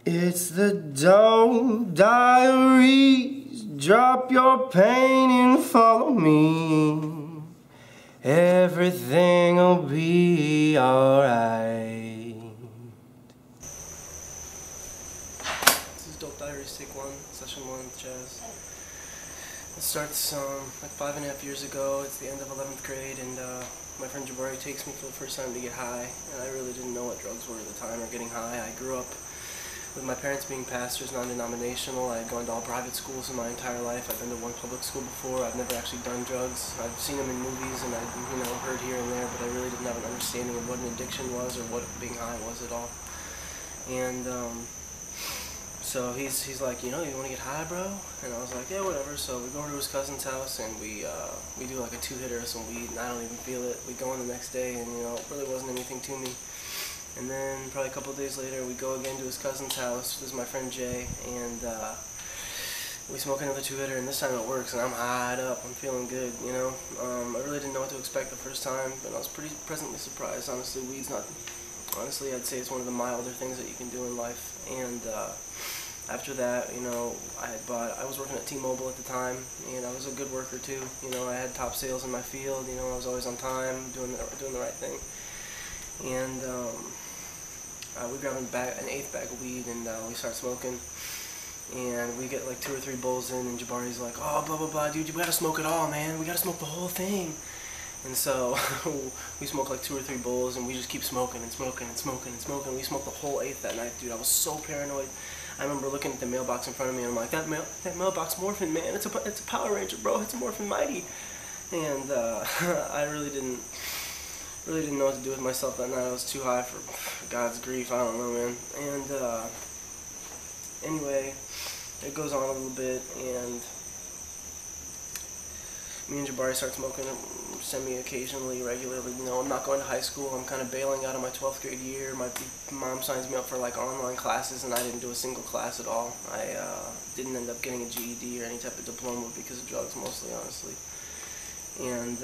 It's the Diaries. Drop your pain and follow me. Everything'll be alright. This is Dope Diaries, take 1, session 1, jazz. It starts like 5.5 years ago. It's the end of 11th grade, and my friend Jabari takes me for the first time to get high, and I really didn't know what drugs were at the time or getting high. I grew up with my parents being pastors, non-denominational. I had gone to all private schools in my entire life. I've been to one public school before. I've never actually done drugs. I've seen them in movies and I've heard here and there, but I really didn't have an understanding of what an addiction was or what being high was at all. And so he's like, you want to get high, bro? And I was like, yeah, whatever. So we go over to his cousin's house and we do like a 2-hitter of some weed, and I don't even feel it. We go in the next day and it really wasn't anything to me. And then probably a couple of days later, we go again to his cousin's house. This is my friend Jay, and we smoke another 2-hitter, and this time it works, and I'm high up. I'm feeling good, I really didn't know what to expect the first time, but I was pretty pleasantly surprised. Honestly, weed's not. Honestly, I'd say it's one of the milder things that you can do in life. And after that, I was working at T-Mobile at the time, and I was a good worker too. I had top sales in my field. I was always on time, doing the right thing. And we grab an 1/8 bag of weed, and we start smoking, and we get like 2 or 3 bowls in, and Jabari's like, oh, blah blah blah, dude, we gotta smoke it all, man, we gotta smoke the whole thing. And so we smoke like 2 or 3 bowls, and we just keep smoking and smoking and smoking and smoking. We smoked the whole 1/8 that night, dude. I was so paranoid. I remember looking at the mailbox in front of me, and I'm like, that mailbox morphin, man, it's a Power Ranger, bro, it's a Morphin Mighty. And I really didn't know what to do with myself that night. I was too high for God's grief. I don't know, man. And anyway, it goes on a little bit, and me and Jabari start smoking semi-occasionally, regularly. I'm not going to high school. I'm kind of bailing out of my 12th grade year. My mom signs me up for like online classes, and I didn't do a single class at all. I didn't end up getting a GED or any type of diploma because of drugs, mostly, honestly. And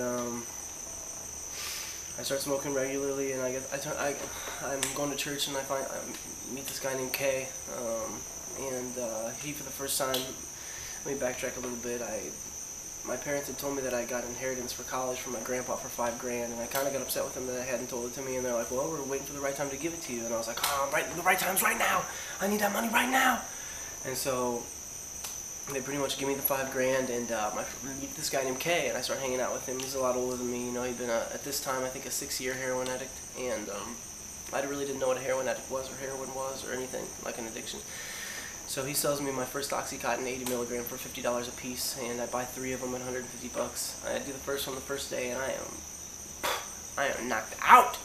I start smoking regularly, and I'm going to church, and I meet this guy named Kay, and he, for the first time, let me backtrack a little bit. My parents had told me that I got inheritance for college from my grandpa for $5 grand, and I kind of got upset with them that I hadn't told it to me, and they're like, well, we're waiting for the right time to give it to you. And I was like, oh, the right time's right now. I need that money right now. And so they pretty much give me the $5 grand, and I meet this guy named Kay, and I start hanging out with him. He's a lot older than me. He'd been at this time, I think, a 6-year heroin addict, and I really didn't know what a heroin addict was, or heroin was, or anything like an addiction. So he sells me my first Oxycontin 80 milligram for $50 a piece, and I buy 3 of them at $150. I do the first one the first day, and I am knocked out.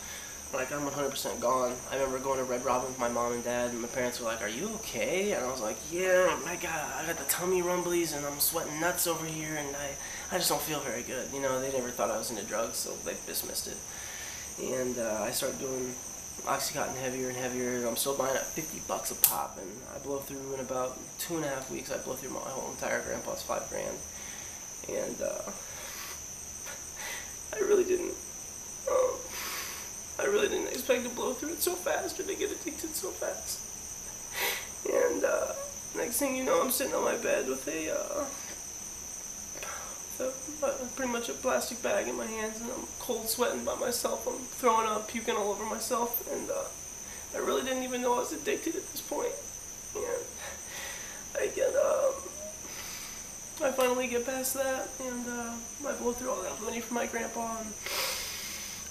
Like, I'm 100% gone. I remember going to Red Robin with my mom and dad, and my parents were like, are you okay? And I was like, yeah, I got the tummy rumblies, and I'm sweating nuts over here, and I just don't feel very good. They never thought I was into drugs, so they dismissed it. And I started doing Oxycontin heavier and heavier. I'm still buying at $50 a pop, and I blow through in about 2.5 weeks. I blow through my whole entire grandpa's $5 grand. And I really didn't expect to blow through it so fast or to get addicted so fast. And next thing you know, I'm sitting on my bed with pretty much a plastic bag in my hands, and I'm cold sweating by myself. I'm throwing up, puking all over myself, and I really didn't even know I was addicted at this point. And I finally get past that, and I blow through all that money for my grandpa, and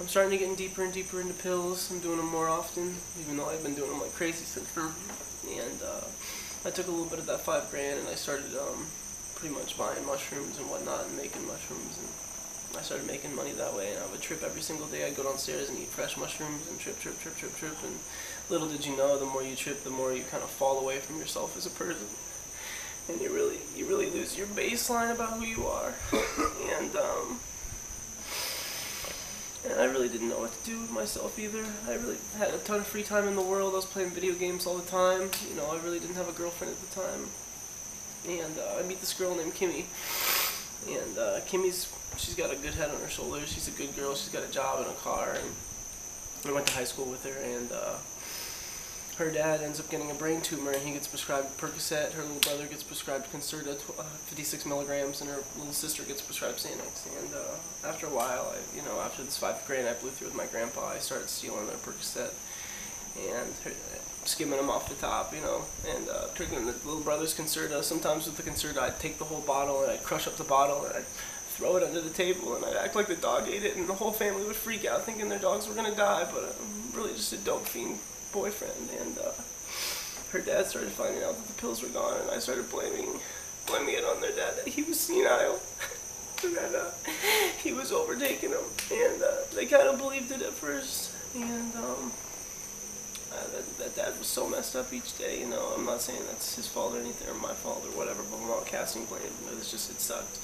I'm starting to get deeper and deeper into pills. I'm doing them more often, even though I've been doing them like crazy since then. And I took a little bit of that $5 grand, and I started pretty much buying mushrooms and whatnot and making mushrooms, and I started making money that way. And I would trip every single day. I'd go downstairs and eat fresh mushrooms and trip, and little did you know, the more you trip, the more you kind of fall away from yourself as a person, and you really lose your baseline about who you are. And I really didn't know what to do with myself either. I really had a ton of free time in the world. I was playing video games all the time. I really didn't have a girlfriend at the time. And I meet this girl named Kimmy. And she's got a good head on her shoulders. She's a good girl. She's got a job and a car. And I went to high school with her. And her dad ends up getting a brain tumor, and he gets prescribed Percocet. Her little brother gets prescribed Concerta, 56 milligrams, and her little sister gets prescribed Xanax. And after a while, after this 5th grade, I blew through with my grandpa. I started stealing their Percocet and skimming them off the top, and drinking the little brother's Concerta. Sometimes with the Concerta, I'd take the whole bottle and I'd crush up the bottle and I'd throw it under the table, and I'd act like the dog ate it, and the whole family would freak out thinking their dogs were gonna die, but I'm really just a dope fiend boyfriend. And her dad started finding out that the pills were gone, and I started blaming it on their dad, that he was senile, that he was overtaking them, and they kind of believed it at first, and that dad was so messed up each day. I'm not saying that's his fault or anything, or my fault or whatever, but I'm not casting blame. It sucked.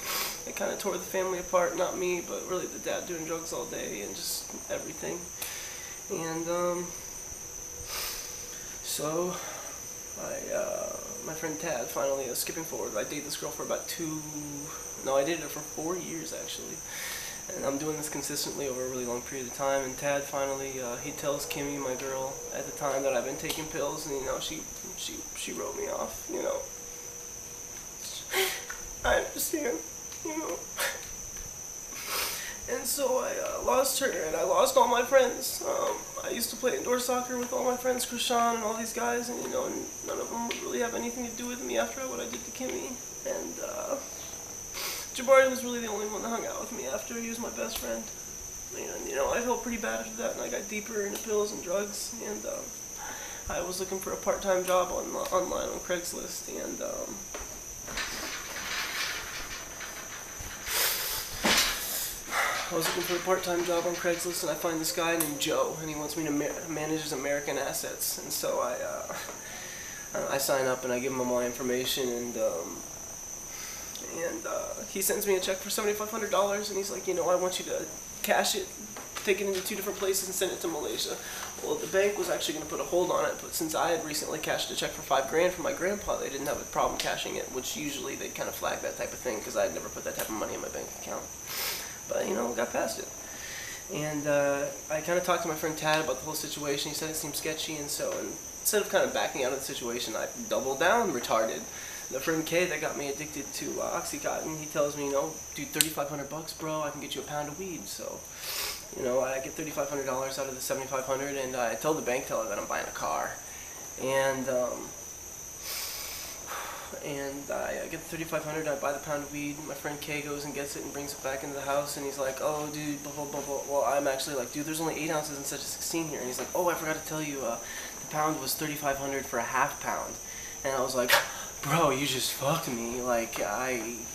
It kind of tore the family apart, not me, but really the dad doing drugs all day and just everything. And so my friend Tad finally, skipping forward, I dated this girl for about I dated her for 4 years actually. And I'm doing this consistently over a really long period of time. And Tad finally, he tells Kimmy, my girl, at the time, that I've been taking pills, and she wrote me off. I understand, And so I lost her, and I lost all my friends. I used to play indoor soccer with all my friends, Krishan and all these guys, and and none of them would really have anything to do with me after what I did to Kimmy. And Jabari was really the only one that hung out with me after. He was my best friend. And, I felt pretty bad after that, and I got deeper into pills and drugs, and I was looking for a part-time job online on Craigslist, and I find this guy named Joe, and he wants me to manage his American assets, and so I sign up, and I give him all my information, and he sends me a check for $7,500, and he's like, I want you to cash it, take it into 2 different places, and send it to Malaysia. Well, the bank was actually going to put a hold on it, but since I had recently cashed a check for $5 grand for my grandpa, they didn't have a problem cashing it, which usually they'd kind of flag that type of thing, because I had never put that type of money in my bank account. But, got past it. And I kind of talked to my friend Tad about the whole situation. He said it seemed sketchy, and so instead of kind of backing out of the situation, I doubled down retarded. The friend K that got me addicted to Oxycontin, he tells me, dude, $3,500, bro, I can get you a pound of weed. So, I get $3,500 out of the $7,500, and I told the bank teller that I'm buying a car. And I get the $3,500, I buy the pound of weed, my friend K goes and gets it and brings it back into the house, and he's like, oh, dude, blah, blah, blah, blah. Well, I'm actually like, dude, there's only 8 ounces instead of 16 here. And he's like, oh, I forgot to tell you, the pound was $3,500 for a half pound. And I was like, bro, you just fucked me. Like,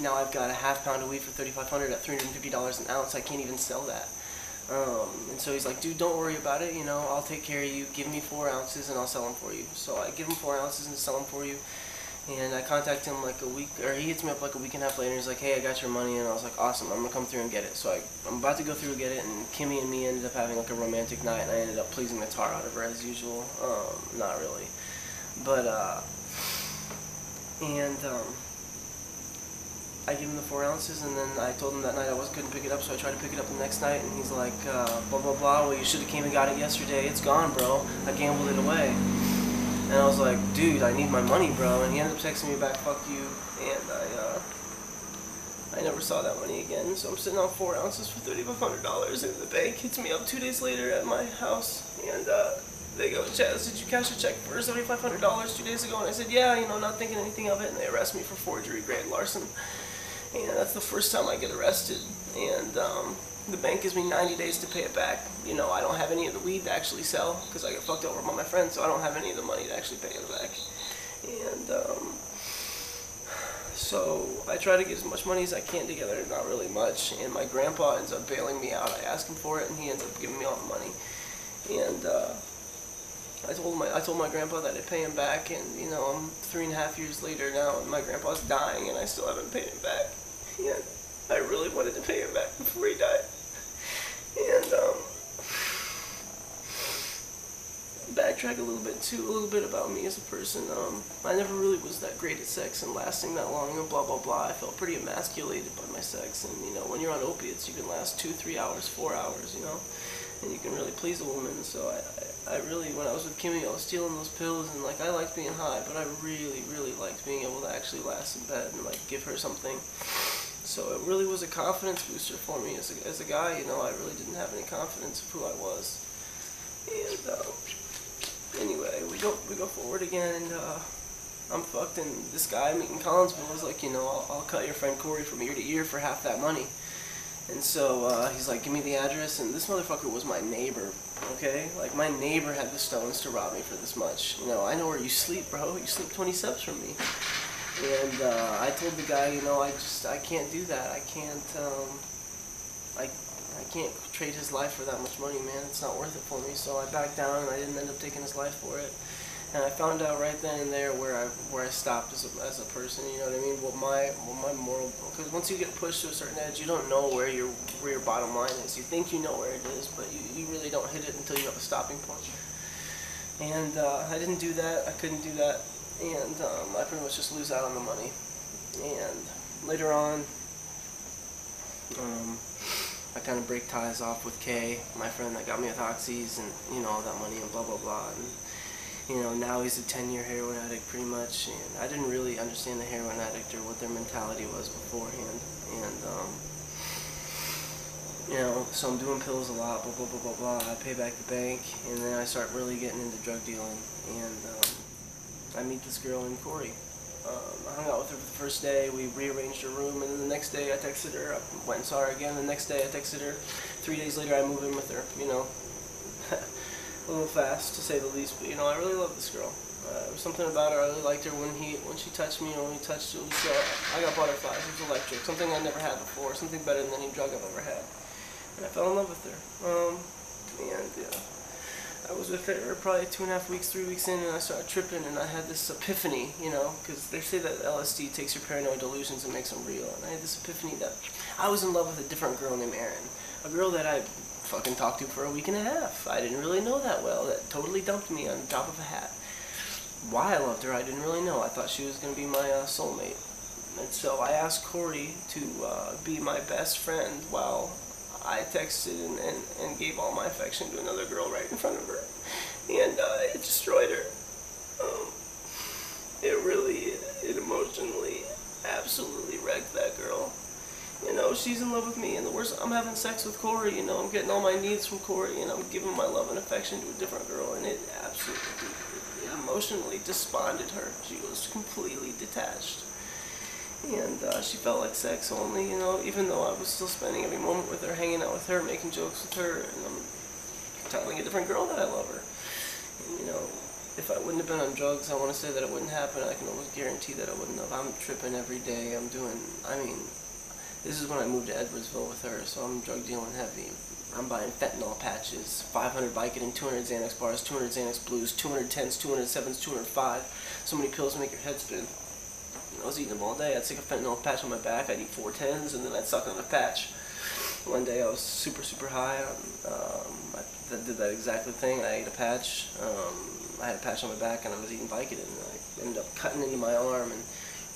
now I've got a half pound of weed for $3,500 at $350 an ounce. I can't even sell that. And so he's like, dude, don't worry about it. I'll take care of you. Give me 4 ounces and I'll sell them for you. So I give him 4 ounces and sell them for you. And I contact him like a week, or he hits me up like a week and a half later, and he's like, hey, I got your money, and I was like, awesome, I'm going to come through and get it. So I'm about to go through and get it, and Kimmy and me ended up having like a romantic night, and I ended up pleasing the tar out of her as usual. Not really. But, I give him the 4 ounces, and then I told him that night I couldn't pick it up, so I tried to pick it up the next night, and he's like, blah, blah, blah, well, you should have came and got it yesterday. It's gone, bro. I gambled it away. And I was like, dude, I need my money, bro. And he ended up texting me back, fuck you. And I never saw that money again. So I'm sitting on 4 ounces for $3,500. And the bank hits me up 2 days later at my house. And they go, Chaz, did you cash a check for $7,500 2 days ago? And I said, yeah, not thinking anything of it. And they arrest me for forgery, grand larceny. And that's the first time I get arrested. And the bank gives me 90 days to pay it back. I don't have any of the weed to actually sell because I got fucked over by my friends, so I don't have any of the money to actually pay it back. And so I try to get as much money as I can together, not really much. And my grandpa ends up bailing me out. I ask him for it, and he ends up giving me all the money. And I told my grandpa that I'd pay him back, and I'm 3.5 years later now, and my grandpa's dying, and I still haven't paid him back. And I really wanted to pay him back before he died. And backtrack a little bit about me as a person. I never really was that great at sex and lasting that long, and blah blah blah. I felt pretty emasculated by my sex, and when you're on opiates, you can last 2, 3 hours, 4 hours, and you can really please a woman. So I really, when I was with Kimmy, I was stealing those pills, and like I liked being high, but I really liked being able to actually last in bed and like give her something. So it really was a confidence booster for me as a guy. You know, I really didn't have any confidence of who I was. And anyway, we go forward again, and I'm fucked. And this guy I meet in Collinsville was like, you know, I'll cut your friend Corey from ear to ear for half that money. And so he's like, give me the address, and this motherfucker was my neighbor, okay? Like, my neighbor had the stones to rob me for this much. You know, I know where you sleep, bro. You sleep 20 steps from me. And I told the guy, you know, I can't do that. I can't trade his life for that much money, man. It's not worth it for me. So I backed down, and I didn't end up taking his life for it. And I found out right then and there where I stopped as a person. You know what I mean? What my moral, because once you get pushed to a certain edge, you don't know where your bottom line is. You think you know where it is, but you really don't hit it until you have a stopping point. And I didn't do that. I couldn't do that, and I pretty much just lose out on the money. And later on, I kind of break ties off with Kay, my friend that got me with oxys, and you know, all that money and blah blah blah. And you know, now he's a 10-year heroin addict pretty much, and I didn't really understand the heroin addict or what their mentality was beforehand. And you know, so I'm doing pills a lot, blah blah blah blah blah. I pay back the bank, and then I start really getting into drug dealing, and I meet this girl named Corey. I hung out with her for the first day. We rearranged her room, and then the next day I texted her. I went and saw her again. The next day I texted her. 3 days later I moved in with her. You know, a little fast to say the least, but you know, I really love this girl. There was something about her. I really liked her when she touched me. When we touched it, I got butterflies. It was electric. Something I never had before. Something better than any drug I've ever had. And I fell in love with her. And I was with her probably 2.5 weeks, 3 weeks in, and I started tripping, and I had this epiphany, you know, because they say that LSD takes your paranoid delusions and makes them real. And I had this epiphany that I was in love with a different girl named Erin, a girl that I fucking talked to for a week and a half. I didn't really know that well. That totally dumped me on the top of a hat. Why I loved her, I didn't really know. I thought she was going to be my soulmate. And so I asked Corey to be my best friend while I texted and gave all my affection to another girl right in front of her. And it destroyed her. It emotionally absolutely wrecked that girl. You know, she's in love with me, and the worst, I'm having sex with Corey, you know, I'm getting all my needs from Corey, and I'm giving my love and affection to a different girl, and it absolutely, it emotionally desponded her. She was completely detached. And she felt like sex only, you know, even though I was still spending every moment with her, hanging out with her, making jokes with her, and I'm telling a different girl that I love her. And, you know, if I wouldn't have been on drugs, I want to say that it wouldn't happen. I can almost guarantee that it wouldn't have. I'm tripping every day. This is when I moved to Edwardsville with her, so I'm drug dealing heavy. I'm buying fentanyl patches, 500 Vicodin, 200 Xanax bars, 200 Xanax blues, 200 10s, 200 7s, 205. So many pills to make your head spin. I was eating them all day. I'd stick a fentanyl patch on my back, I'd eat 4 10s, and then I'd suck on a patch. One day I was super high. I did that exact thing. I ate a patch. I had a patch on my back, and I was eating Vicodin. And I ended up cutting into my arm and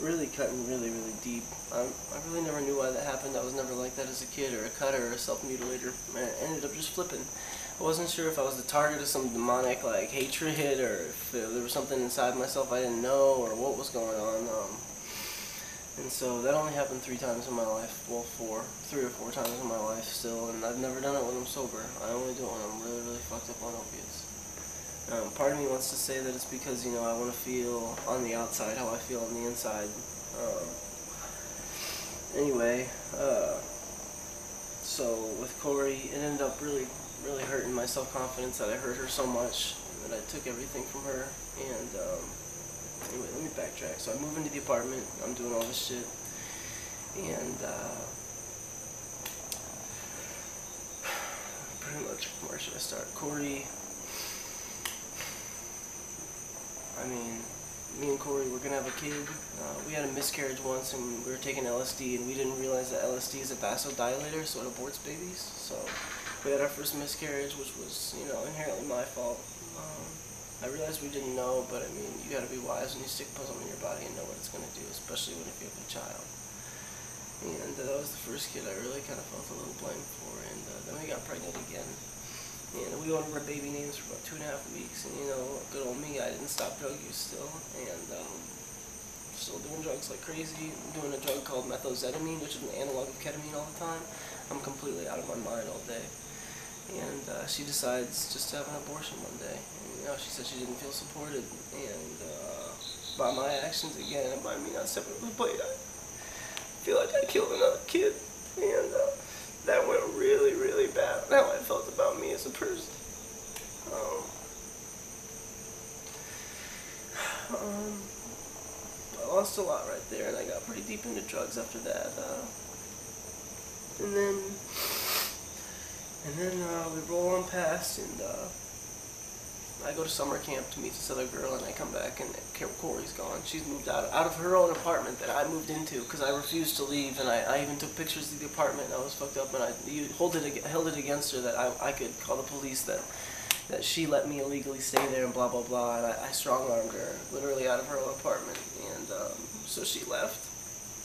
really cutting really deep. I really never knew why that happened. I was never like that as a kid, or a cutter, or a self-mutilator. I ended up just flipping. I wasn't sure if I was the target of some demonic like hatred, or if there was something inside myself I didn't know, or what was going on. And so that only happened 3 times in my life. Well, 3 or 4 times in my life still, and I've never done it when I'm sober. I only do it when I'm really fucked up on opiates. Part of me wants to say that it's because, you know, I want to feel on the outside how I feel on the inside. Anyway, so with Corey, it ended up really hurting my self-confidence that I hurt her so much, and that I took everything from her. And anyway, let me backtrack. So I move into the apartment, I'm doing all this shit, and pretty much, where should I start? Corey, me and Corey were gonna have a kid. We had a miscarriage once, and we were taking LSD, and we didn't realize that LSD is a vasodilator, so it aborts babies. So we had our first miscarriage, which was, you know, inherently my fault. I realized we didn't know, but I mean, you gotta be wise when you stick puzzle in your body and know what it's gonna do, especially when if you have a child. And that was the first kid I really kind of felt a little blame for, and then we got pregnant again. And we ordered our baby names for about 2.5 weeks, and you know, good old me, I didn't stop drug use still, and still doing drugs like crazy. I'm doing a drug called methamphetamine, which is an analog of ketamine all the time. I'm completely out of my mind all day. And she decides just to have an abortion one day. And, you know, she said she didn't feel supported, and by my actions again, and by me not stepping up to the plate, I feel like I killed another kid, and that went really, really bad on how I felt about me as a person. I lost a lot right there, and I got pretty deep into drugs after that. And then we roll on past, and I go to summer camp to meet this other girl, and I come back, and Corey's gone. She's moved out of her own apartment that I moved into because I refused to leave, and I even took pictures of the apartment, and I was fucked up, and I held it against her that I could call the police that she let me illegally stay there and blah blah blah, and I strong-armed her literally out of her own apartment, and so she left,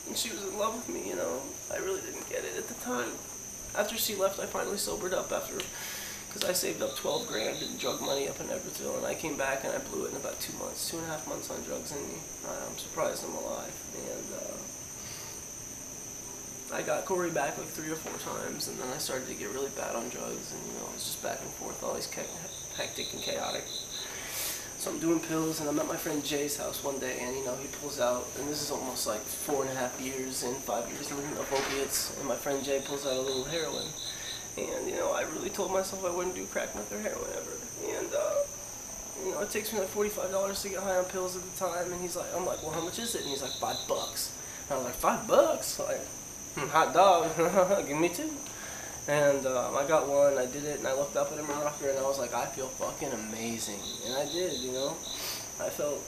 and she was in love with me, you know. I really didn't get it at the time. After she left, I finally sobered up because I saved up 12 grand in drug money up in Edwardsville, and I came back and I blew it in about 2 months, 2.5 months on drugs, and I'm surprised I'm alive. And I got Corey back like 3 or 4 times, and then I started to get really bad on drugs, and you know, it was just back and forth, always hectic and chaotic. So I'm doing pills, and I'm at my friend Jay's house one day, and you know, he pulls out, and this is almost like 4.5 years and 5 years of opiates, and my friend Jay pulls out a little heroin, and you know, I really told myself I wouldn't do crack, meth, or heroin ever, and you know, it takes me like $45 to get high on pills at the time, and I'm like, well, how much is it? And he's like, $5. And I was like, $5? Like, hot dog, give me 2. And I got one, I did it, and I looked up at him and rocker, and I was like, I feel fucking amazing. And I did, you know. I felt,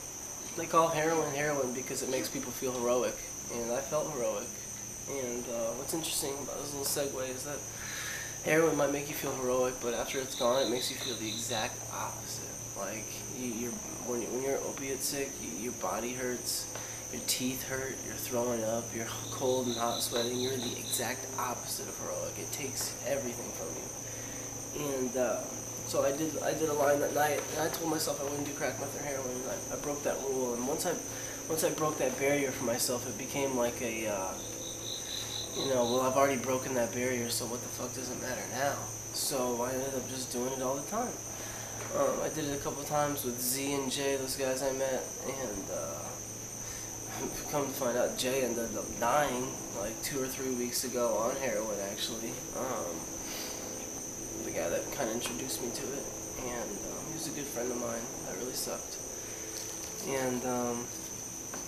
they call heroin because it makes people feel heroic. And I felt heroic. And what's interesting about this little segue is that heroin might make you feel heroic, but after it's gone, it makes you feel the exact opposite. Like, when you're opiate sick, your body hurts. Your teeth hurt, you're throwing up, you're cold and hot sweating, you're the exact opposite of heroic. It takes everything from you. And so I did a line that night, and I told myself I wouldn't do crack, meth, or heroin, and I broke that rule. And once I broke that barrier for myself, it became like a, you know, well, I've already broken that barrier, so what the fuck does it matter now? So I ended up just doing it all the time. I did it a couple of times with Z and J, those guys I met, and come to find out, Jay ended up dying like 2 or 3 weeks ago on heroin, actually. The guy that kind of introduced me to it, and he was a good friend of mine. That really sucked. And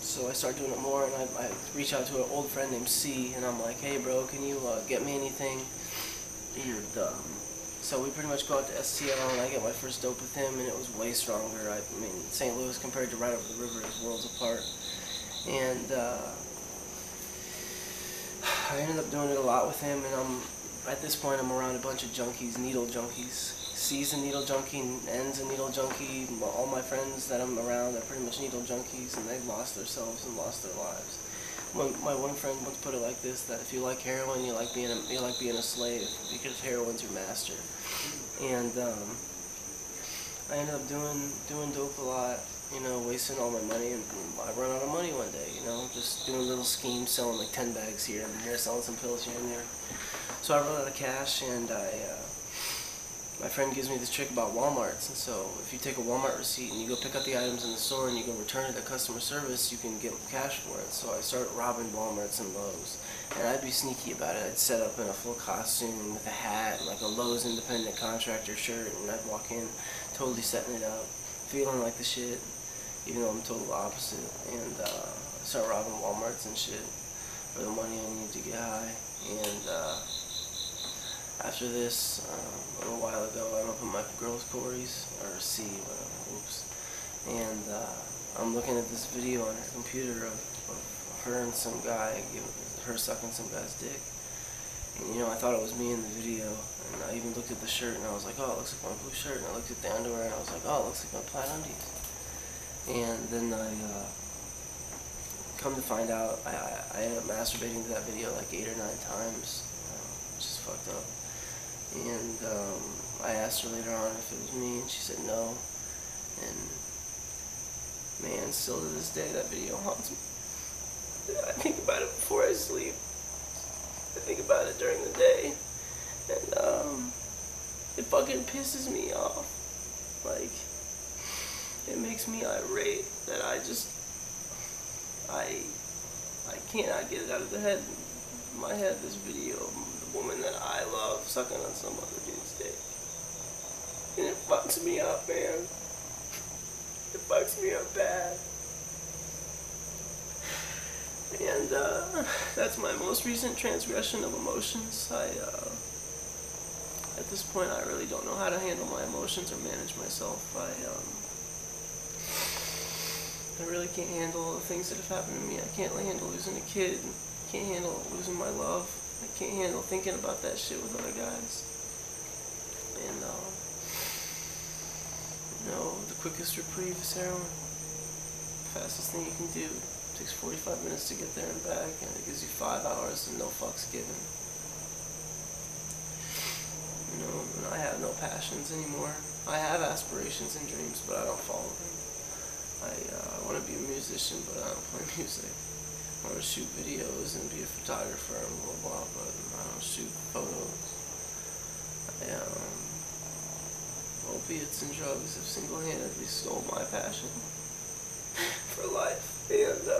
so I started doing it more, and I reached out to an old friend named C, and I'm like, hey bro, can you get me anything? And so we pretty much go out to STL, and I get my first dope with him, and it was way stronger. I mean, St. Louis compared to right over the river is worlds apart. And I ended up doing it a lot with him, and at this point I'm around a bunch of junkies, needle junkies. C's a needle junkie, N's a needle junkie. All my friends that I'm around are pretty much needle junkies, and they've lost themselves and lost their lives. My one friend once put it like this: that if you like heroin, you like being a slave, because heroin's your master. And I ended up doing dope a lot. You know, wasting all my money, and I run out of money one day, you know, just doing little schemes, selling like 10 bags here and there, selling some pills here and there. So I run out of cash, and my friend gives me this trick about Walmarts, and so if you take a Walmart receipt and you go pick up the items in the store and you go return it to customer service, you can get cash for it. So I started robbing Walmarts and Lowe's, and I'd be sneaky about it. I'd set up in a full costume with a hat and like a Lowe's independent contractor shirt, and I'd walk in totally setting it up, feeling like the shit, even though I'm total opposite, and start robbing Walmarts and shit for the money I need to get high. And after this, a little while ago, I'm up at my girl's Corey's, or C, whatever, oops, and I'm looking at this video on her computer of her and some guy, her sucking some guy's dick. And you know, I thought it was me in the video, and I even looked at the shirt, and I was like, oh, it looks like my blue shirt, and I looked at the underwear, and I was like, oh, it looks like my plaid undies. And then I come to find out, I ended up masturbating to that video like 8 or 9 times, which is fucked up. And I asked her later on if it was me, and she said no. And man, still to this day, that video haunts me. I think about it before I sleep. I think about it during the day, and it fucking pisses me off. Like, it makes me irate that I cannot get it out of my head, this video of the woman that I love sucking on some other dude's dick. And it fucks me up, man. It fucks me up bad. And that's my most recent transgression of emotions. At this point, I really don't know how to handle my emotions or manage myself. I really can't handle the things that have happened to me. I can't handle losing a kid. I can't handle losing my love. I can't handle thinking about that shit with other guys. And, the quickest reprieve is heroin. The fastest thing you can do. It takes 45 minutes to get there and back, and it gives you 5 hours and no fucks given. And I have no passions anymore. I have aspirations and dreams, but I don't follow them. I want to be a musician, but I don't play music. I want to shoot videos and be a photographer and blah blah, but I don't shoot photos. Opiates and drugs have single-handedly stole my passion for life, and I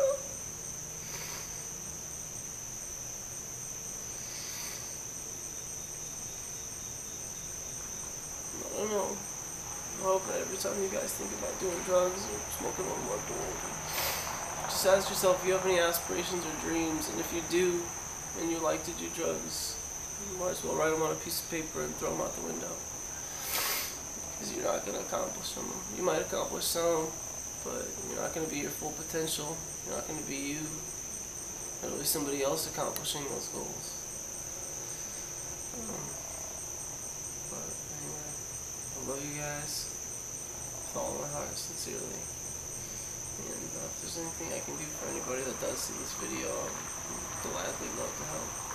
don't know. I hope that every time you guys think about doing drugs or smoking one more bowl, just ask yourself if you have any aspirations or dreams, and if you do, and you like to do drugs, you might as well write them on a piece of paper and throw them out the window. Because you're not going to accomplish them. You might accomplish some, but you're not going to be your full potential. You're not going to be you. It'll be somebody else accomplishing those goals. But anyway, I love you guys with all my heart, sincerely. And if there's anything I can do for anybody that does see this video, I'd gladly love to help.